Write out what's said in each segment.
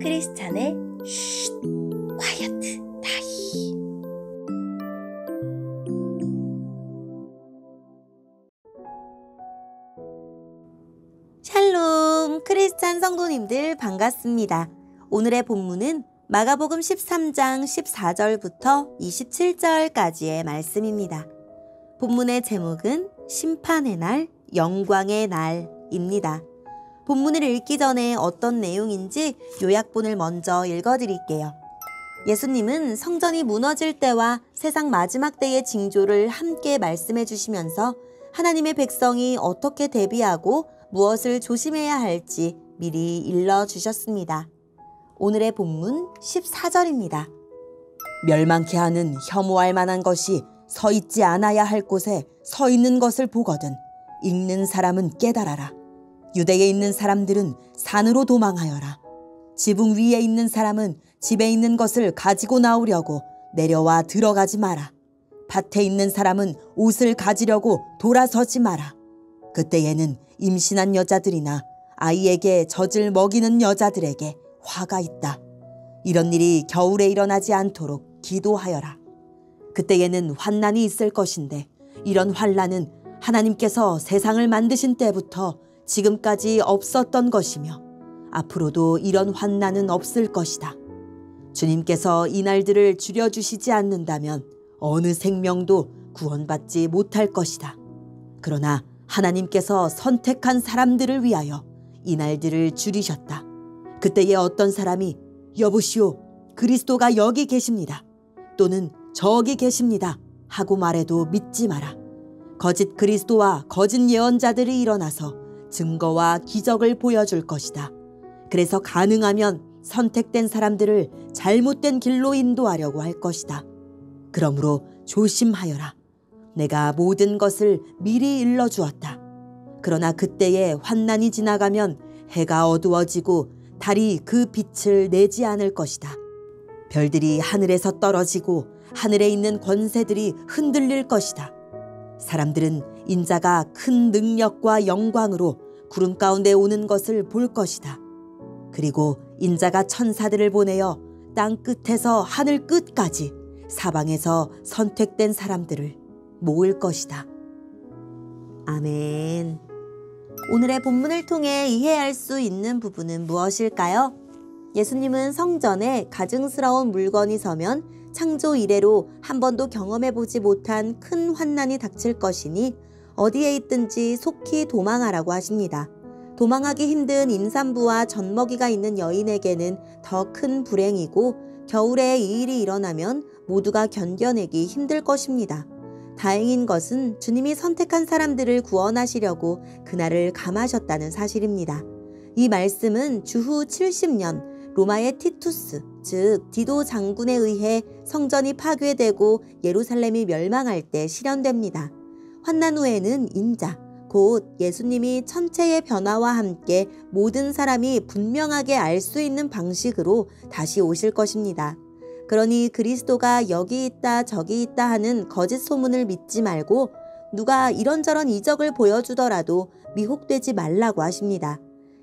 크리스찬의 쉿, quiet 타임. 샬롬, 크리스찬 성도님들 반갑습니다. 오늘의 본문은 마가복음 13장 14절부터 27절까지의 말씀입니다. 본문의 제목은 심판의 날, 영광의 날입니다. 본문을 읽기 전에 어떤 내용인지 요약본을 먼저 읽어드릴게요. 예수님은 성전이 무너질 때와 세상 마지막 때의 징조를 함께 말씀해 주시면서 하나님의 백성이 어떻게 대비하고 무엇을 조심해야 할지 미리 일러주셨습니다. 오늘의 본문 14절입니다. 멸망케 하는 혐오할 만한 것이 서 있지 않아야 할 곳에 서 있는 것을 보거든 읽는 사람은 깨달아라. 유대에 있는 사람들은 산으로 도망하여라. 지붕 위에 있는 사람은 집에 있는 것을 가지고 나오려고 내려와 들어가지 마라. 밭에 있는 사람은 옷을 가지려고 돌아서지 마라. 그때에는 임신한 여자들이나 아이에게 젖을 먹이는 여자들에게 화가 있다. 이런 일이 겨울에 일어나지 않도록 기도하여라. 그때에는 환난이 있을 것인데 이런 환난은 하나님께서 세상을 만드신 때부터 지금까지 없었던 것이며 앞으로도 이런 환난은 없을 것이다. 주님께서 이 날들을 줄여주시지 않는다면 어느 생명도 구원받지 못할 것이다. 그러나 하나님께서 선택한 사람들을 위하여 이 날들을 줄이셨다. 그때에 어떤 사람이 여보시오, 그리스도가 여기 계십니다. 또는 저기 계십니다. 하고 말해도 믿지 마라. 거짓 그리스도와 거짓 예언자들이 일어나서 증거와 기적을 보여줄 것이다. 그래서 가능하면 선택된 사람들을 잘못된 길로 인도하려고 할 것이다. 그러므로 조심하여라. 내가 모든 것을 미리 일러주었다. 그러나 그때에 환난이 지나가면 해가 어두워지고 달이 그 빛을 내지 않을 것이다. 별들이 하늘에서 떨어지고 하늘에 있는 권세들이 흔들릴 것이다. 사람들은 인자가 큰 능력과 영광으로 구름 가운데 오는 것을 볼 것이다. 그리고 인자가 천사들을 보내어 땅 끝에서 하늘 끝까지 사방에서 선택된 사람들을 모을 것이다. 아멘. 오늘의 본문을 통해 이해할 수 있는 부분은 무엇일까요? 예수님은 성전에 가증스러운 물건이 서면 창조 이래로 한 번도 경험해보지 못한 큰 환난이 닥칠 것이니 어디에 있든지 속히 도망하라고 하십니다. 도망하기 힘든 임산부와 젖먹이가 있는 여인에게는 더 큰 불행이고 겨울에 이 일이 일어나면 모두가 견뎌내기 힘들 것입니다. 다행인 것은 주님이 선택한 사람들을 구원하시려고 그날을 감하셨다는 사실입니다. 이 말씀은 주후 70년 로마의 티투스, 즉 디도 장군에 의해 성전이 파괴되고 예루살렘이 멸망할 때 실현됩니다. 환난 후에는 인자, 곧 예수님이 천체의 변화와 함께 모든 사람이 분명하게 알 수 있는 방식으로 다시 오실 것입니다. 그러니 그리스도가 여기 있다 저기 있다 하는 거짓 소문을 믿지 말고 누가 이런저런 이적을 보여주더라도 미혹되지 말라고 하십니다.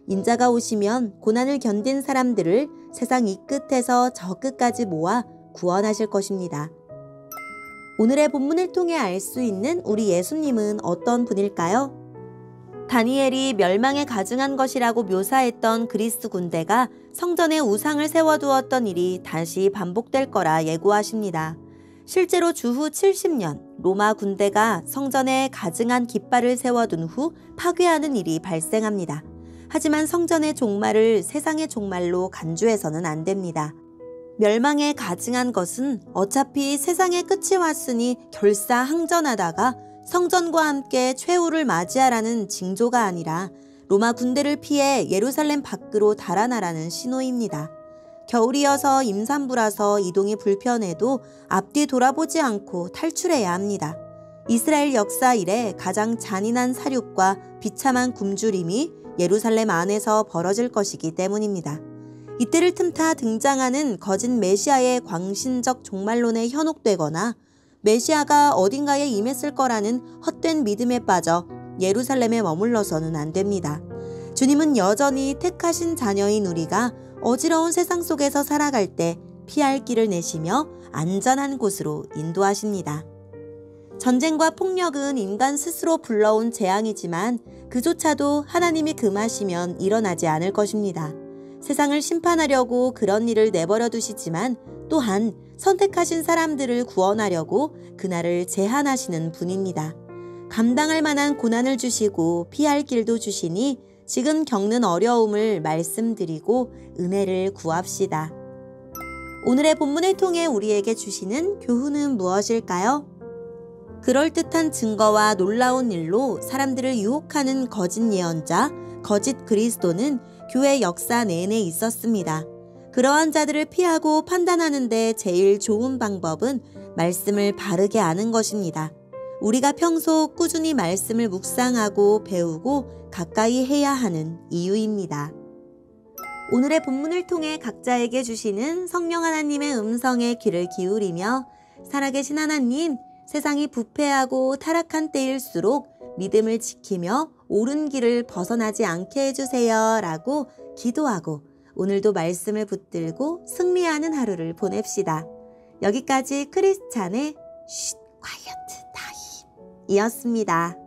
인자가 오시면 고난을 견딘 사람들을 세상 이 끝에서 저 끝까지 모아 구원하실 것입니다. 오늘의 본문을 통해 알 수 있는 우리 예수님은 어떤 분일까요? 다니엘이 멸망에 가증한 것이라고 묘사했던 그리스 군대가 성전에 우상을 세워두었던 일이 다시 반복될 거라 예고하십니다. 실제로 주후 70년 로마 군대가 성전에 가증한 깃발을 세워둔 후 파괴하는 일이 발생합니다. 하지만 성전의 종말을 세상의 종말로 간주해서는 안 됩니다. 멸망에 가증한 것은 어차피 세상의 끝이 왔으니 결사항전하다가 성전과 함께 최후를 맞이하라는 징조가 아니라 로마 군대를 피해 예루살렘 밖으로 달아나라는 신호입니다. 겨울이어서 임산부라서 이동이 불편해도 앞뒤 돌아보지 않고 탈출해야 합니다. 이스라엘 역사 이래 가장 잔인한 사륙과 비참한 굶주림이 예루살렘 안에서 벌어질 것이기 때문입니다. 이때를 틈타 등장하는 거짓 메시아의 광신적 종말론에 현혹되거나 메시아가 어딘가에 임했을 거라는 헛된 믿음에 빠져 예루살렘에 머물러서는 안 됩니다. 주님은 여전히 택하신 자녀인 우리가 어지러운 세상 속에서 살아갈 때 피할 길을 내시며 안전한 곳으로 인도하십니다. 전쟁과 폭력은 인간 스스로 불러온 재앙이지만 그조차도 하나님이 금하시면 일어나지 않을 것입니다. 세상을 심판하려고 그런 일을 내버려 두시지만 또한 선택하신 사람들을 구원하려고 그날을 제한하시는 분입니다. 감당할 만한 고난을 주시고 피할 길도 주시니 지금 겪는 어려움을 말씀드리고 은혜를 구합시다. 오늘의 본문을 통해 우리에게 주시는 교훈은 무엇일까요? 그럴듯한 증거와 놀라운 일로 사람들을 유혹하는 거짓 예언자, 거짓 그리스도는 교회 역사 내내 있었습니다. 그러한 자들을 피하고 판단하는 데 제일 좋은 방법은 말씀을 바르게 아는 것입니다. 우리가 평소 꾸준히 말씀을 묵상하고 배우고 가까이 해야 하는 이유입니다. 오늘의 본문을 통해 각자에게 주시는 성령 하나님의 음성에 귀를 기울이며 살아계신 하나님, 세상이 부패하고 타락한 때일수록 믿음을 지키며 옳은 길을 벗어나지 않게 해주세요 라고 기도하고 오늘도 말씀을 붙들고 승리하는 하루를 보냅시다. 여기까지 크리스찬의 쉿 콰이어트 타임 이었습니다.